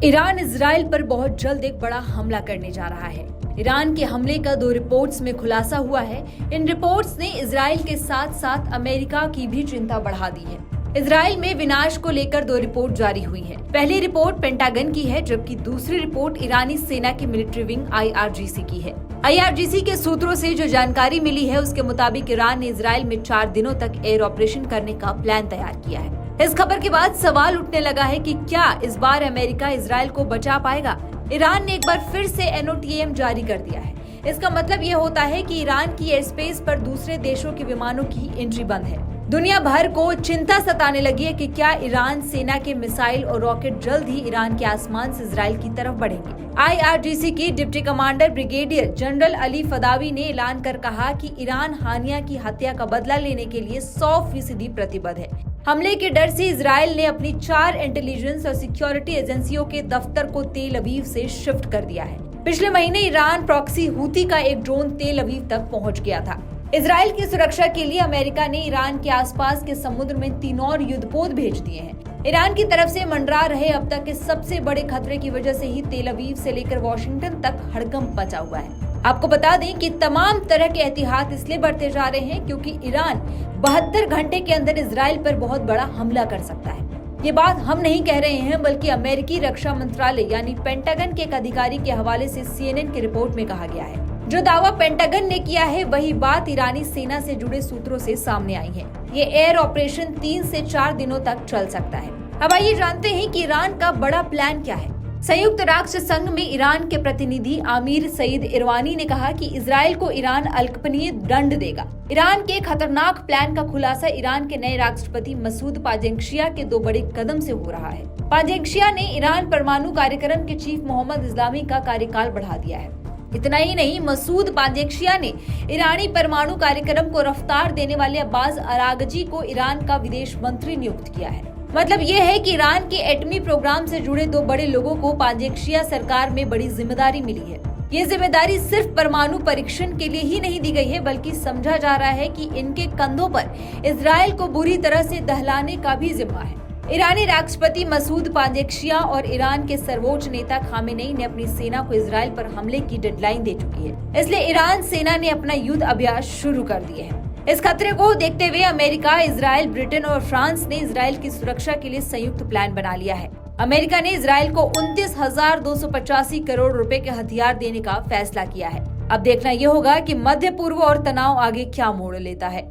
Iran Israel पर बहुत जल्द एक बड़ा हमला करने जा रहा है। ईरान के हमले का 2 रिपोर्ट्स में खुलासा हुआ है। इन रिपोर्ट्स ने इजराइल के साथ साथ अमेरिका की भी चिंता बढ़ा दी है। इजराइल में विनाश को लेकर 2 रिपोर्ट जारी हुई हैं। पहली रिपोर्ट पेंटागन की है, जबकि दूसरी रिपोर्ट ईरानी सेना की मिलिट्री विंग IRGC की है। IRGC के सूत्रों से जो जानकारी मिली है, उसके मुताबिक ईरान ने इजराइल में 4 दिनों तक एयर ऑपरेशन करने का प्लान तैयार किया है। इस खबर के बाद सवाल उठने लगा है कि क्या इस बार अमेरिका इजराइल को बचा पाएगा। ईरान ने एक बार फिर से NOTAM जारी कर दिया है। इसका मतलब ये होता है कि ईरान की एयर स्पेस पर दूसरे देशों के विमानों की एंट्री बंद है। दुनिया भर को चिंता सताने लगी है कि क्या ईरान सेना के मिसाइल और रॉकेट जल्द ही ईरान के आसमान से इजराइल की तरफ बढ़ेंगे। IRGC की deputy commander brigadier general Ali Fadavi ने ऐलान कर कहा कि ईरान हानिया की हत्या का बदला लेने के लिए 100% प्रतिबद्ध है। हमले के डर से इजराइल ने अपनी 4 इंटेलिजेंस और सिक्योरिटी एजेंसियों के दफ्तर को तेल अवीव से शिफ्ट कर दिया है। पिछले महीने ईरान प्रॉक्सी हूती का एक ड्रोन तेल अवीव तक पहुंच गया था। इजराइल की सुरक्षा के लिए अमेरिका ने ईरान के आसपास के समुद्र में 3 और युद्धपोत भेज दिए हैं। ईरान की तरफ से मंडरा रहे अब तक के सबसे बड़े खतरे की वजह से ही तेल अवीव से लेकर वॉशिंगटन तक हड़कंप मचा हुआ है। आपको बता दें कि तमाम तरह के एहतियात इसलिए बढ़ते जा रहे हैं क्योंकि ईरान 72 घंटे के अंदर इजराइल पर बहुत बड़ा हमला कर सकता है। ये बात हम नहीं कह रहे हैं, बल्कि अमेरिकी रक्षा मंत्रालय यानी पेंटागन के एक अधिकारी के हवाले से CNN की रिपोर्ट में कहा गया है। जो दावा पेंटागन ने किया है, वही बात ईरानी सेना से जुड़े सूत्रों से सामने आई है। ये एयर ऑपरेशन 3 से 4 दिनों तक चल सकता है। अब आइए जानते हैं कि ईरान का बड़ा प्लान क्या है। संयुक्त राष्ट्र संघ में ईरान के प्रतिनिधि आमिर सईद इरवानी ने कहा कि इजराइल को ईरान अल्पनीय दंड देगा। ईरान के खतरनाक प्लान का खुलासा ईरान के नए राष्ट्रपति मसूद पाजेंशिया के 2 बड़े कदम से हो रहा है। पाजेंशिया ने ईरान परमाणु कार्यक्रम के चीफ मोहम्मद इस्लामी का कार्यकाल बढ़ा दिया है। इतना ही नहीं, मसूद पाजेंशिया ने ईरानी परमाणु कार्यक्रम को रफ्तार देने वाले अब्बास अरागची को ईरान का विदेश मंत्री नियुक्त किया है। मतलब ये है कि ईरान के एटमी प्रोग्राम से जुड़े 2 बड़े लोगों को पाजेंशिया सरकार में बड़ी जिम्मेदारी मिली है। ये जिम्मेदारी सिर्फ परमाणु परीक्षण के लिए ही नहीं दी गई है, बल्कि समझा जा रहा है कि इनके कंधों पर इजराइल को बुरी तरह से दहलाने का भी जिम्मा है। ईरानी राष्ट्रपति मसूद पाजेंशिया और ईरान के सर्वोच्च नेता खामेनेई ने अपनी सेना को इजराइल पर हमले की डेडलाइन दे चुकी है। इसलिए ईरान सेना ने अपना युद्ध अभ्यास शुरू कर दिए हैं। इस खतरे को देखते हुए अमेरिका, इजराइल, ब्रिटेन और फ्रांस ने इजराइल की सुरक्षा के लिए संयुक्त प्लान बना लिया है। अमेरिका ने इजराइल को 29,285 करोड़ रुपए के हथियार देने का फैसला किया है। अब देखना ये होगा कि मध्य पूर्व और तनाव आगे क्या मोड़ लेता है।